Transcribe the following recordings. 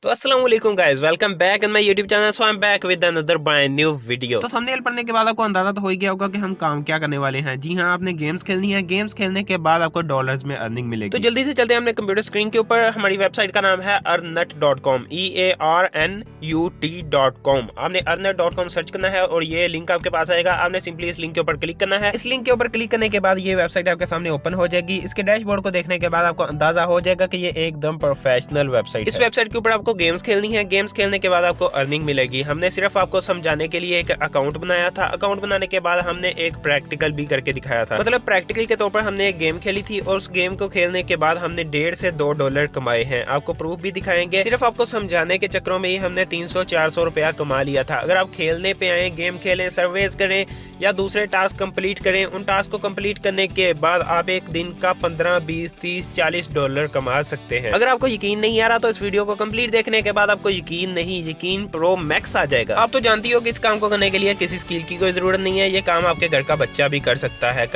तो अस्सलाम वालेकुम guys, welcome back in my YouTube channel. So I am back with another brand new video. तो thumbnail पढ़ने के बाद आपको अंदाजा तो हो ही गया होगा कि हम काम क्या करने वाले हैं। जी हाँ, आपने गेम्स खेलनी है। गेम्स खेलने के बाद आपको डॉलर्स में अर्निंग मिलेगी। तो जल्दी से चलते हैं अपने कंप्यूटर स्क्रीन के ऊपर। हमारी वेबसाइट का नाम है earnnut.com, EARNUT.com। आपने earnnut.com सर्च करना है और ये लिंक आपके पास आएगा। आपने सिंपली इस लिंक के ऊपर क्लिक करना है। इस लिंक के ऊपर क्लिक करने के बाद ये वेबसाइट आपके सामने ओपन हो जाएगी। इसके डैशबोर्ड को देखने के बाद आपको अंदाजा हो जाएगा कि ये एकदम प्रोफेशनल वेबसाइट है। इस वेबसाइट के ऊपर आपको गेम्स खेलनी है। गेम्स खेलने के बाद आपको अर्निंग मिलेगी। हमने सिर्फ आपको समझाने के लिए एक अकाउंट बनाया था। अकाउंट बनाने के बाद हमने एक प्रैक्टिकल भी करके दिखाया था। मतलब प्रैक्टिकल के तौर पर हमने एक गेम खेली थी और उस गेम को खेलने के बाद हमने $1.5 से $2 कमाए हैं। आपको प्रूफ भी दिखाएंगे। सिर्फ आपको समझाने के चक्रों में ही हमने 300-400 रुपया कमा लिया था। अगर आप खेलने पे आए, गेम खेलें, सर्वेज करें या दूसरे टास्क कंप्लीट करें, उन टास्क को कंप्लीट करने के बाद आप एक दिन का 15, 20, 30, $40 कमा सकते हैं। अगर आपको यकीन नहीं आ रहा तो इस वीडियो को कंप्लीट देखने के बाद आपको यकीन प्रो मैक्स आ जाएगा। आप तो जानती हो कि इस काम को करने के लिए किसी स्किल की कोई जरूरत नहीं है। ये काम आपके घर का बच्चा भी कर सकता है।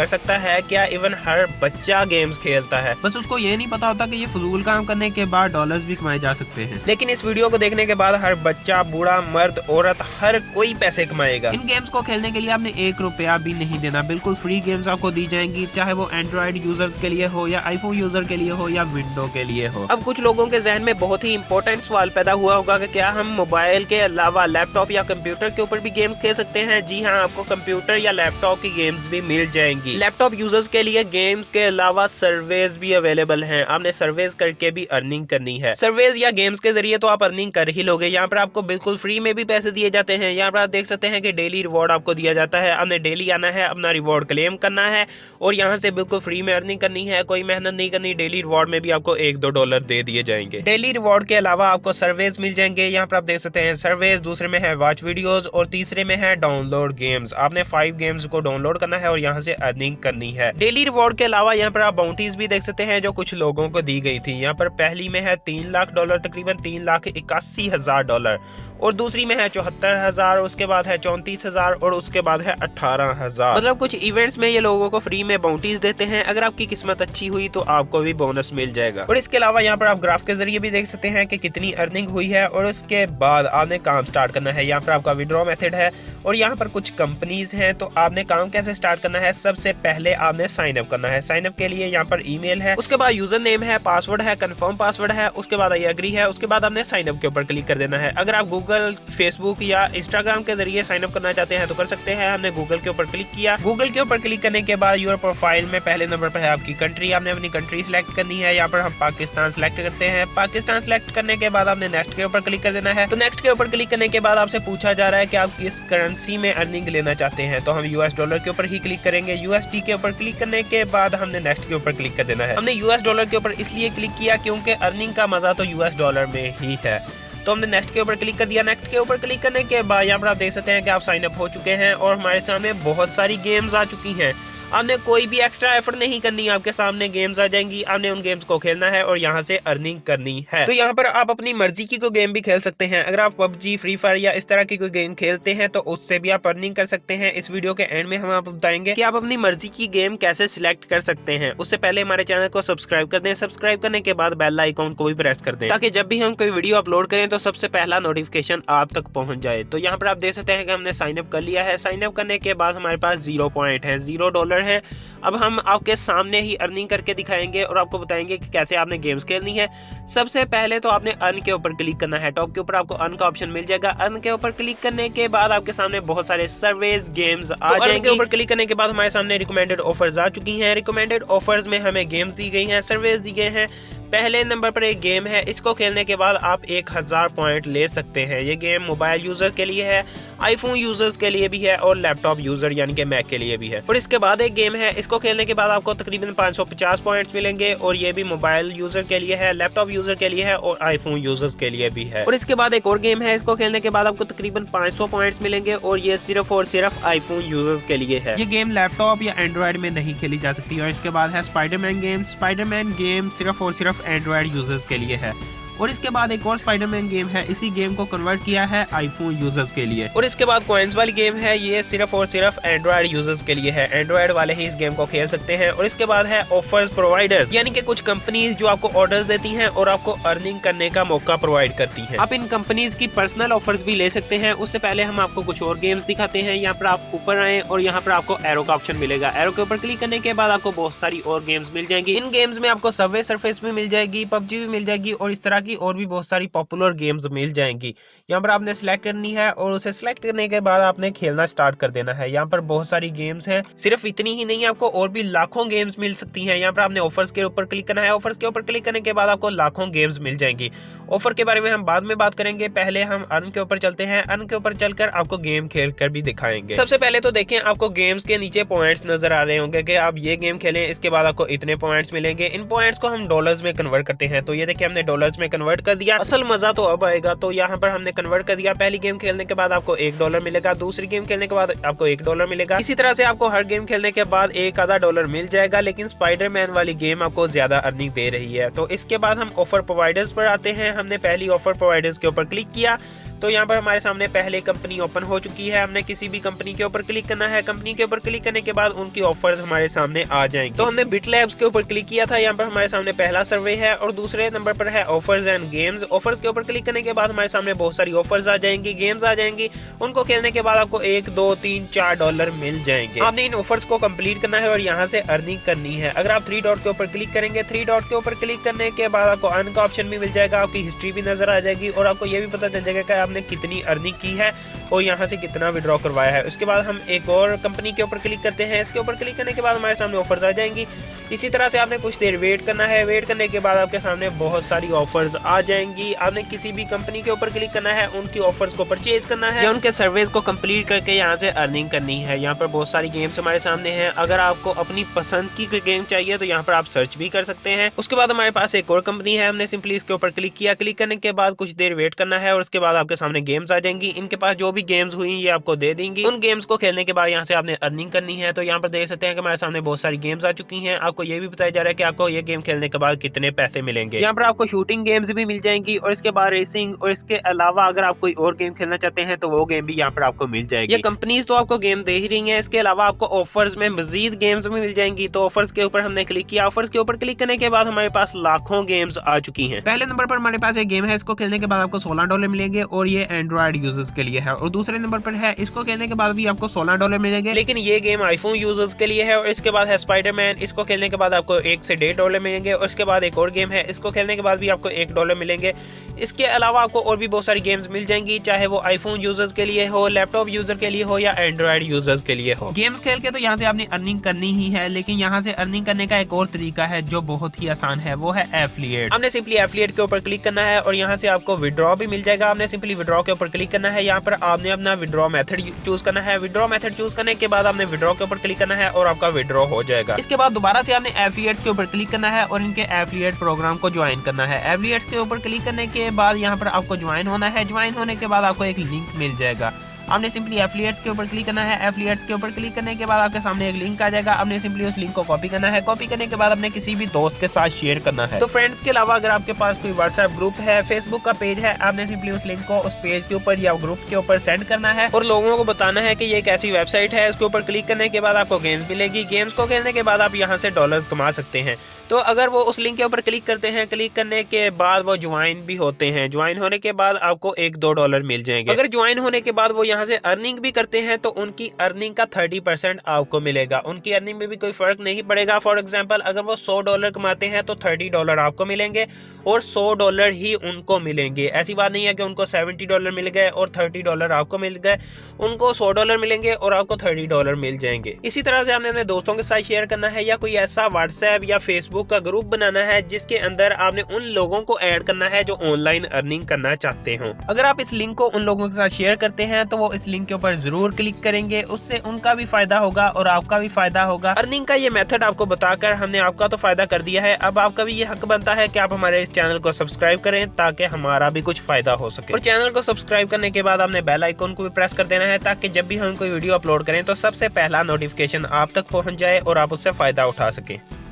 क्या इवन हर बच्चा गेम्स खेलता है, बस उसको ये नहीं पता होता कि ये फजूल काम करने के बाद डॉलर्स भी कमाए जा सकते हैं। लेकिन इस वीडियो को देखने के बाद हर बच्चा, बूढ़ा, मर्द, औरत, हर कोई पैसे कमाएगा। इन गेम्स को खेलने के लिए आपने ₹1 भी नहीं देना। बिल्कुल फ्री गेम्स आपको दी जाएंगी, चाहे वो एंड्रॉइड यूजर्स के लिए हो या आईफोन यूजर के लिए हो या विंडो के लिए हो। अब कुछ लोगों के जहन में बहुत ही इंपॉर्टेंट सवाल पैदा हुआ होगा कि क्या हम मोबाइल के अलावा लैपटॉप या कंप्यूटर के ऊपर भी गेम्स खेल सकते हैं। जी हाँ, आपको कंप्यूटर या लैपटॉप की गेम्स भी मिल जाएंगी। लैपटॉप यूजर्स के लिए गेम्स के अलावा सर्वेज भी अवेलेबल हैं। आपने सर्वेज करके भी अर्निंग करनी है। सर्वेज या गेम्स के जरिए तो आप अर्निंग कर ही लोगे। यहाँ पर आपको बिल्कुल फ्री में भी पैसे दिए जाते हैं। यहाँ पर आप देख सकते हैं कि डेली रिवॉर्ड आपको दिया जाता है। आपने डेली आना है, अपना रिवॉर्ड क्लेम करना है और यहाँ से बिल्कुल फ्री में अर्निंग करनी है। कोई मेहनत नहीं करनी। डेली रिवॉर्ड में भी आपको $1-2 दे दिए जाएंगे। डेली रिवॉर्ड के अलावा आपको सर्वेज मिल जाएंगे। यहाँ पर आप देख सकते हैं सर्वेज, दूसरे में है वॉच वीडियोस और तीसरे में है डाउनलोड गेम्स। आपने 5 गेम्स को डाउनलोड करना है और यहाँ से अर्निंग करनी है। डेली रिवॉर्ड के अलावा यहाँ पर आप बाउंटीज भी देख सकते हैं जो कुछ लोगों को दी गई थी। यहाँ पर पहली में है $3 लाख, तकरीबन $3,81,000 और दूसरी में है 74,000, उसके बाद है 34,000 और उसके बाद है 18,000। मतलब कुछ इवेंट्स में ये लोगों को फ्री में बाउंटीज देते हैं। अगर आपकी किस्मत अच्छी हुई तो आपको भी बोनस मिल जाएगा। और इसके अलावा यहाँ पर आप ग्राफ के जरिए भी देख सकते हैं कि कितनी अर्निंग हुई है और उसके बाद आपने काम स्टार्ट करना है। यहाँ पर आपका विड्रॉ मेथड है और यहाँ पर कुछ कंपनीज हैं। तो आपने काम कैसे स्टार्ट करना है? सबसे पहले आपने साइन अप करना है। साइन अप के लिए यहाँ पर ईमेल है, उसके बाद यूजर नेम है, पासवर्ड है, कंफर्म पासवर्ड है, उसके बाद आई एग्री है, उसके बाद आपने साइन अप के ऊपर क्लिक कर देना है। अगर आप गूगल, फेसबुक या इंस्टाग्राम के जरिए साइन अप करना चाहते हैं तो कर सकते हैं। हमने गूगल के ऊपर क्लिक किया। गूगल के ऊपर क्लिक करने के बाद योर प्रोफाइल में पहले नंबर पर है आपकी कंट्री। आपने अपनी कंट्री सिलेक्ट करनी है। यहाँ पर हम पाकिस्तान सिलेक्ट करते हैं। पाकिस्तान सिलेक्ट करने के बाद आपने नेक्स्ट के ऊपर क्लिक कर देना है। तो नेक्स्ट के ऊपर क्लिक करने के बाद आपसे पूछा जा रहा है कि आप किस करेंसी में अर्निंग लेना चाहते हैं। तो हम $US के ऊपर ही क्लिक करेंगे। USD के ऊपर क्लिक करने के बाद हमने नेक्स्ट के ऊपर क्लिक कर देना है। हमने $US के ऊपर इसलिए क्लिक किया क्योंकि अर्निंग का मजा तो $US में ही है। तो हमने नेक्स्ट के ऊपर क्लिक कर दिया। नेक्स्ट के ऊपर क्लिक करने के बाद यहाँ पर आप देख सकते हैं कि आप साइन अप हो चुके हैं और हमारे सामने बहुत सारी गेम्स आ चुकी हैं। आपने कोई भी एक्स्ट्रा एफर्ट नहीं करनी, आपके सामने गेम्स आ जाएंगी। आपने उन गेम्स को खेलना है और यहाँ से अर्निंग करनी है। तो यहाँ पर आप अपनी मर्जी की कोई गेम भी खेल सकते हैं। अगर आप PUBG, फ्री फायर या इस तरह की कोई गेम खेलते हैं तो उससे भी आप अर्निंग कर सकते हैं। इस वीडियो के एंड में हम आपको बताएंगे कि आप अपनी मर्जी की गेम कैसे सिलेक्ट कर सकते हैं। उससे पहले हमारे चैनल को सब्सक्राइब कर दें। सब्सक्राइब करने के बाद बेल आइकॉन को भी प्रेस कर दें ताकि जब भी हम कोई वीडियो अपलोड करें तो सबसे पहला नोटिफिकेशन आप तक पहुंच जाए। तो यहाँ पर आप देख सकते हैं कि हमने साइन अप कर लिया है। साइन अप करने के बाद हमारे पास 0 पॉइंट है, $0 है। अब हम आपके सामने ही अर्निंग करके दिखाएंगे और आपको बताएंगे कि कैसे आपने गेम्स खेलनी है। सबसे पहले तो आपने अर्न के ऊपर क्लिक करना है। टॉप के ऊपर आपको अर्न का ऑप्शन मिल जाएगा। अर्न के ऊपर क्लिक करने के बाद आपके सामने बहुत सारे सर्वेज, गेम्स आ जाएंगे। अर्न के ऊपर क्लिक करने के बाद हमारे सामने रिकमेंडेड ऑफर्स आ चुकी हैं। रिकमेंडेड ऑफर्स में हमें गेम्स दी गई हैं, सर्वेज दी गए हैं। पहले नंबर पर एक गेम है, इसको खेलने के बाद आप 1000 पॉइंट ले सकते हैं। ये गेम मोबाइल यूजर के लिए है, आईफोन यूजर्स के लिए भी है और लैपटॉप यूजर यानी कि मैक के लिए भी है। और इसके बाद एक गेम है, इसको खेलने के बाद आपको तकरीबन 550 पॉइंट्स मिलेंगे और ये भी मोबाइल यूजर के लिए है, लैपटॉप यूजर के लिए है और आईफोन यूजर्स के लिए भी है। और इसके बाद एक और गेम है, इसको खेलने के बाद आपको तकरीबन 500 पॉइंट्स मिलेंगे और ये सिर्फ और सिर्फ आईफोन यूजर्स के लिए है। ये गेम लैपटॉप या एंड्रॉइड में नहीं खेली जा सकती। और इसके बाद है स्पाइडरमैन गेम। स्पाइडरमैन गेम सिर्फ और सिर्फ एंड्रॉइड यूजर्स के लिए है। और इसके बाद एक और स्पाइडरमैन गेम है, इसी गेम को कन्वर्ट किया है आईफोन यूजर्स के लिए। और इसके बाद कॉइन्स वाली गेम है, ये सिर्फ और सिर्फ एंड्रॉइड यूजर्स के लिए है, एंड्रॉइड वाले ही इस गेम को खेल सकते हैं। और इसके बाद है ऑफर्स प्रोवाइडर्स, यानी कि कुछ कंपनीज जो आपको ऑर्डर्स देती हैं और आपको अर्निंग करने का मौका प्रोवाइड करती हैं। आप इन कंपनीज की पर्सनल ऑफर्स भी ले सकते हैं। उससे पहले हम आपको कुछ और गेम्स दिखाते हैं। यहाँ पर आप ऊपर आए और यहाँ पर आपको एरो का ऑप्शन मिलेगा। एरो के ऊपर क्लिक करने के बाद आपको बहुत सारी और गेम्स मिल जाएंगी। इन गेम्स में आपको सबवे सरफेस भी मिल जाएगी, पबजी भी मिल जाएगी और इस तरह की और भी बहुत सारी पॉपुलर गेम्स मिल जाएंगी। यहाँ पर आपने सिलेक्ट करनी है और उसे सिलेक्ट करने के बाद आपने खेलना स्टार्ट कर देना है। यहाँ पर बहुत सारी गेम्स हैं, सिर्फ इतनी ही नहीं, आपको और भी लाखों गेम्स मिल सकती हैं। यहाँ पर आपने ऑफर्स के ऊपर क्लिक करना है। ऑफर्स के ऊपर क्लिक करने के बाद आपको लाखों गेम्स मिल जाएंगी। ऑफर के बारे में हम बाद में बात करेंगे, पहले हम अर्न के ऊपर चलते हैं। अर्न के ऊपर चलकर आपको गेम खेल कर भी दिखाएंगे। सबसे पहले तो देखें, आपको गेम्स के नीचे पॉइंट्स नजर आ रहे होंगे कि आप ये गेम खेलें, इसके बाद आपको इतने पॉइंट्स मिलेंगे। इन पॉइंट्स को हम डॉलर्स में कन्वर्ट करते हैं। तो ये देखिए हमने डॉलर्स में कन्वर्ट कर दिया। असल मजा तो अब आएगा। तो यहाँ पर हमने कन्वर्ट कर दिया। पहली गेम खेलने के बाद आपको $1 मिलेगा, दूसरी गेम खेलने के बाद आपको $1 मिलेगा। इसी तरह से आपको हर गेम खेलने के बाद एक आधा $1 मिल जाएगा। लेकिन स्पाइडरमैन वाली गेम आपको ज्यादा अर्निंग दे रही है। तो इसके बाद हम ऑफर प्रोवाइडर्स पर आते हैं। हमने पहली ऑफर प्रोवाइडर्स के ऊपर क्लिक किया तो यहाँ पर हमारे सामने पहले कंपनी ओपन हो चुकी है। हमने किसी भी कंपनी के ऊपर क्लिक करना है। कंपनी के ऊपर क्लिक करने के बाद उनकी ऑफर्स हमारे सामने आ जाएंगी। तो हमने बिटलैब्स के ऊपर क्लिक किया था। यहाँ पर हमारे सामने पहला सर्वे है और दूसरे नंबर पर है ऑफर्स एंड गेम्स। ऑफर्स के ऊपर क्लिक करने के बाद हमारे सामने बहुत सारी ऑफर्स आ जाएंगी, गेम्स आ जाएंगी। उनको खेलने के बाद आपको $1, $2, $3, $4 मिल जाएंगे। आपने इन ऑफर्स को कंप्लीट करना है और यहाँ से अर्निंग करनी है। अगर आप 3 डॉट के ऊपर क्लिक करेंगे, 3 डॉट के ऊपर क्लिक करने के बाद आपको अर्न का ऑप्शन भी मिल जाएगा, आपकी हिस्ट्री भी नजर आ जाएगी और आपको ये भी पता चल जाएगा कि आपने कितनी अर्निंग की है और यहाँ से कितना विड्रॉ करवाया है। उसके बाद हम एक और कंपनी के ऊपर क्लिक करते हैं। इसके ऊपर क्लिक करने के बाद हमारे सामने ऑफर्स आ जाएंगी। इसी तरह से आपने कुछ देर वेट करना है। वेट करने के बाद आपके सामने बहुत सारी ऑफर्स आ जाएंगी। आपने किसी भी कंपनी के ऊपर क्लिक करना है, उनकी ऑफर्स को परचेज करना है या उनके सर्विस को कंप्लीट करके यहाँ से अर्निंग करनी है। यहाँ पर बहुत सारी गेम्स हमारे सामने हैं। अगर आपको अपनी पसंद की कोई गेम चाहिए तो यहाँ पर आप सर्च भी कर सकते हैं। उसके बाद हमारे पास एक और कंपनी है। हमने सिंपली इसके ऊपर क्लिक किया। क्लिक करने के बाद कुछ देर वेट करना है और उसके बाद आपके सामने गेम्स आ जाएंगी। इनके पास जो भी गेम्स हुई ये आपको दे देंगी। उन गेम्स को खेलने के बाद यहाँ से आपने अर्निंग करनी है। तो यहाँ पर देख सकते हैं कि हमारे सामने बहुत सारी गेम्स आ चुकी हैं। आपको ये भी बताया जा रहा है कि आपको ये गेम खेलने के बाद कितने पैसे मिलेंगे। यहाँ पर आपको शूटिंग गेम्स भी मिल जाएंगी और इसके बाद रेसिंग और इसके अलावा अगर आप कोई और गेम खेलना चाहते हैं तो वो गेम भी यहाँ पर आपको मिल जाएगी। ये कंपनीज तो आपको गेम दे ही रही हैं, इसके अलावा आपको ऑफर्स में मजीद गेम्स भी मिल जाएंगी। तो ऑफर्स के ऊपर हमने क्लिक किया। ऑफर्स के ऊपर क्लिक करने के बाद हमारे पास लाखों गेम्स आ चुकी हैं। पहले नंबर पर हमारे पास एक गेम है, इसको खेलने के बाद आपको $16 मिलेंगे और ये एंड्रॉइड यूजर्स के लिए है। और दूसरे नंबर पर है, इसको खेलने के बाद भी आपको $16 मिलेंगे, लेकिन ये गेम आईफोन यूजर्स के लिए है। और इसके बाद है स्पाइडरमैन, इसको खेलने के बाद आपको $1 से $1.5 मिलेंगे। और इसके बाद एक और गेम है, इसको खेलने के बाद भी आपको $1 मिलेंगे। इसके अलावा आपको और भी बहुत सारी गेम्स मिल जाएंगी, चाहे वो आईफोन यूजर्स के लिए हो, लैपटॉप यूजर के लिए हो या एंड्रॉइड यूजर्स के लिए हो। गेम्स खेल के तो यहाँ से आपने अर्निंग करनी ही है, लेकिन यहाँ से अर्निंग करने का एक और तरीका है जो बहुत ही आसान है, वो है एफिलिएट। आपने सिंपली एफिलिएट के ऊपर क्लिक करना है और यहाँ से आपको विड्रॉ भी मिल जाएगा। आपने सिंपली विड्रॉ के ऊपर क्लिक करना है। यहाँ पर आपने अपना विड्रॉ मेथड चूज करना है। विड्रॉ मेथड चूज करने के बाद आपने विड्रॉ के ऊपर क्लिक करना है और आपका विड्रॉ हो जाएगा। इसके बाद दोबारा से आपने एफिलिएट्स के ऊपर क्लिक करना है और इनके एफिलिएट प्रोग्राम को ज्वाइन करना है। एफिलिएट्स के ऊपर क्लिक करने के बाद यहाँ पर आपको ज्वाइन होना है। ज्वाइन होने के बाद आपको एक लिंक मिल जाएगा। आपने सिंपली एफिलिएट्स के ऊपर क्लिक करना है। एफिलिएट्स के ऊपर क्लिक करने के बाद आपके सामने एक लिंक आ जाएगा। आपने सिंपली उस लिंक को कॉपी करना है। कॉपी करने के बाद अपने किसी भी दोस्त के साथ शेयर करना है। तो फ्रेंड्स के अलावा अगर आपके पास कोई व्हाट्सएप ग्रुप है, फेसबुक का पेज है, आपने सिंपली उस लिंक को उस पेज के ऊपर या ग्रुप के ऊपर सेंड करना है और लोगों को बताना है कि ये एक ऐसी वेबसाइट है। इसके ऊपर क्लिक करने के बाद आपको गेम्स मिलेगी। गेम्स को खेलने के बाद आप यहाँ से डॉलर्स कमा सकते हैं। तो अगर वो उस लिंक के ऊपर क्लिक करते हैं, क्लिक करने के बाद वो ज्वाइन भी होते हैं। ज्वाइन होने के बाद आपको $1-2 मिल जाएंगे। अगर ज्वाइन होने के बाद वो यहाँ से अर्निंग भी करते हैं तो उनकी अर्निंग का 30% आपको मिलेगा। उनकी अर्निंग में भी कोई फर्क नहीं पड़ेगा। फॉर एग्जांपल अगर वो $100 कमाते हैं तो $30 आपको मिलेंगे और $100 ही उनको मिलेंगे। ऐसी बात नहीं है कि उनको $70 मिल गए और $30 आपको मिल गए। उनको $100 मिलेंगे और आपको $30 मिल जाएंगे। इसी तरह से आपने अपने दोस्तों के साथ शेयर करना है या कोई ऐसा व्हाट्सएप या फेसबुक का ग्रुप बनाना है जिसके अंदर आपने उन लोगों को ऐड करना है जो ऑनलाइन अर्निंग करना चाहते हो। अगर आप इस लिंक को उन लोगों के साथ शेयर करते हैं तो वो इस लिंक के ऊपर जरूर क्लिक करेंगे। उससे उनका भी फायदा होगा और आपका भी फायदा होगा। अर्निंग का ये मेथड आपको बताकर हमने आपका तो फायदा कर दिया है। अब आपका भी ये हक बनता है कि आप हमारे इस चैनल को सब्सक्राइब करें ताकि हमारा भी कुछ फायदा हो सके। और चैनल को सब्सक्राइब करने के बाद आपने बेल आइकन को भी प्रेस कर देना है ताकि जब भी हम कोई वीडियो अपलोड करें तो सबसे पहला नोटिफिकेशन आप तक पहुंच जाए और आप उससे फायदा उठा सके।